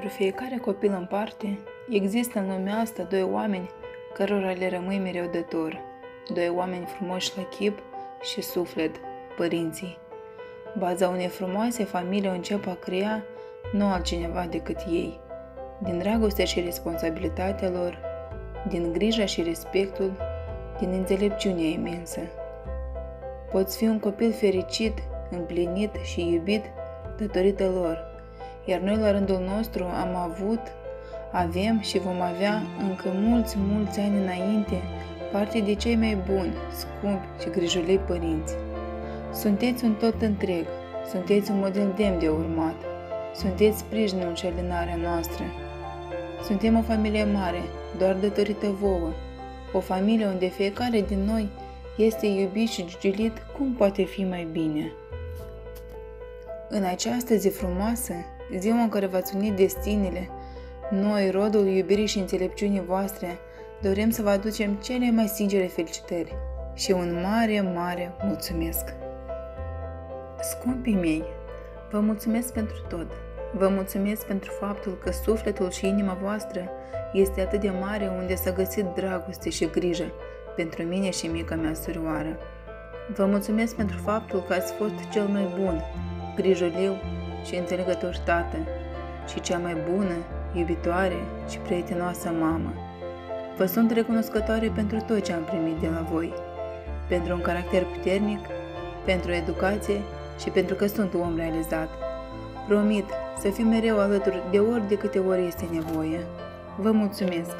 pentru fiecare copil în parte, există în lumea asta doi oameni cărora le rămâi mereu dator, doi oameni frumoși la chip și suflet, părinții. Baza unei frumoase familii o încep a crea nu altcineva decât ei, din dragostea și responsabilitatea lor, din grija și respectul, din înțelepciunea imensă. Poți fi un copil fericit, împlinit și iubit datorită lor, iar noi la rândul nostru am avut, avem și vom avea încă mulți ani înainte parte de cei mai buni, scumpi și grijulei părinți. Sunteți un tot întreg, sunteți un model demn de urmat, sunteți sprijinul și alinarea noastră. Suntem o familie mare, doar datorită vouă, o familie unde fiecare din noi este iubit și giugilit cum poate fi mai bine. În această zi frumoasă, ziua în care v-ați unit destinele, noi, rodul iubirii și înțelepciunii voastre, dorim să vă aducem cele mai sincere felicitări și un mare mulțumesc! Scumpii mei, vă mulțumesc pentru tot! Vă mulțumesc pentru faptul că sufletul și inima voastră este atât de mare unde s-a găsit dragoste și grijă pentru mine și mica mea surioară. Vă mulțumesc pentru faptul că ați fost cel mai bun, grijuliu și înțelegător tată și cea mai bună, iubitoare și prietenoasă mamă. Vă sunt recunoscătoare pentru tot ce am primit de la voi, pentru un caracter puternic, pentru educație și pentru că sunt om realizat. Promit să fiu mereu alături de ori de câte ori este nevoie. Vă mulțumesc!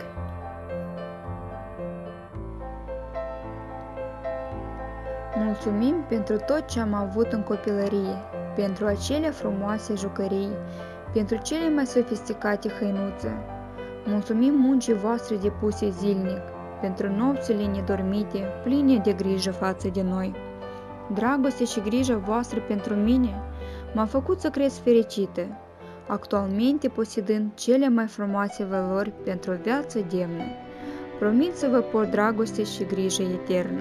Mulțumim pentru tot ce am avut în copilărie, pentru acele frumoase jucării, pentru cele mai sofisticate hăinuțe. Mulțumim muncii voastre depuse zilnic, pentru nopțile nedormite, pline de grijă față de noi. Dragostea și grija voastră pentru mine m-a făcut să cresc fericită, actualmente posedând cele mai frumoase valori pentru o viață demnă. Promit să vă port dragoste și grijă eternă.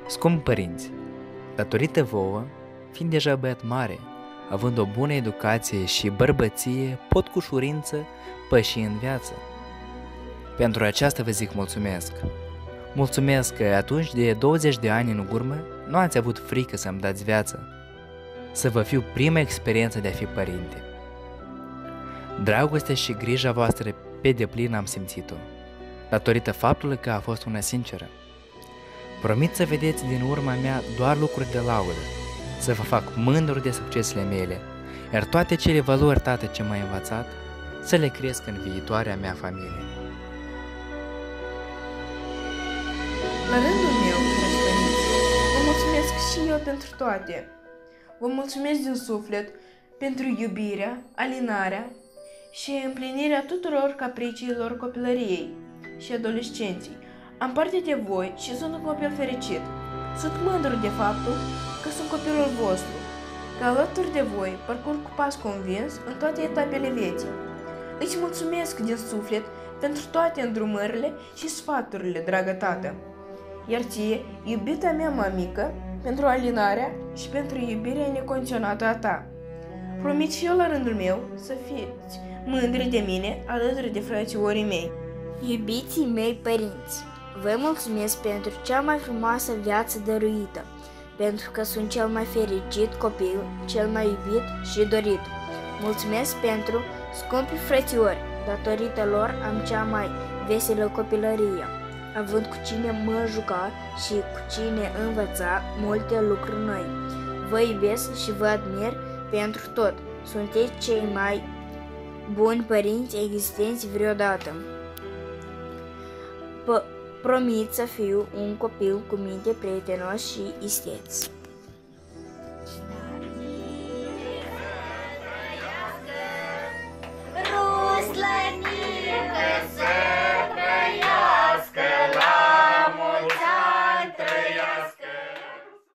Scumpi părinți, datorită vouă, fiind deja băiat mare, având o bună educație și bărbăție, pot cu ușurință păși în viață. Pentru aceasta vă zic mulțumesc. Mulțumesc că atunci de 20 de ani în urmă nu ați avut frică să-mi dați viață, să vă fiu prima experiență de a fi părinte. Dragostea și grija voastră pe deplin am simțit-o, datorită faptului că a fost una sinceră. Promit să vedeți din urma mea doar lucruri de laudă, să vă fac mândru de succesele mele, iar toate cele valori, tată, ce m-ai învățat, să le cresc în viitoarea mea familie. La rândul meu, dragi părinți, vă mulțumesc și eu pentru toate. Vă mulțumesc din suflet pentru iubirea, alinarea și împlinirea tuturor capriciilor copilăriei și adolescenții. Am parte de voi și sunt un copil fericit. Sunt mândru de faptul că sunt copilul vostru, că alături de voi parcurg cu pas convins în toate etapele vieții. Îți mulțumesc din suflet pentru toate îndrumările și sfaturile, dragă tată. Iar ție, iubita mea mamică, pentru alinarea și pentru iubirea necondiționată a ta. Promit și eu la rândul meu să fiți mândri de mine alături de frățiorii mei. Iubiții mei părinți, vă mulțumesc pentru cea mai frumoasă viață dăruită, pentru că sunt cel mai fericit copil, cel mai iubit și dorit. Mulțumesc pentru scumpii frățiori, datorită lor am cea mai veselă copilărie, având cu cine mă juca și cu cine învăța multe lucruri noi. Vă iubesc și vă admir pentru tot. Sunteți cei mai buni părinți existenți vreodată. Promit să fiu un copil cu minte prietenos și isteț.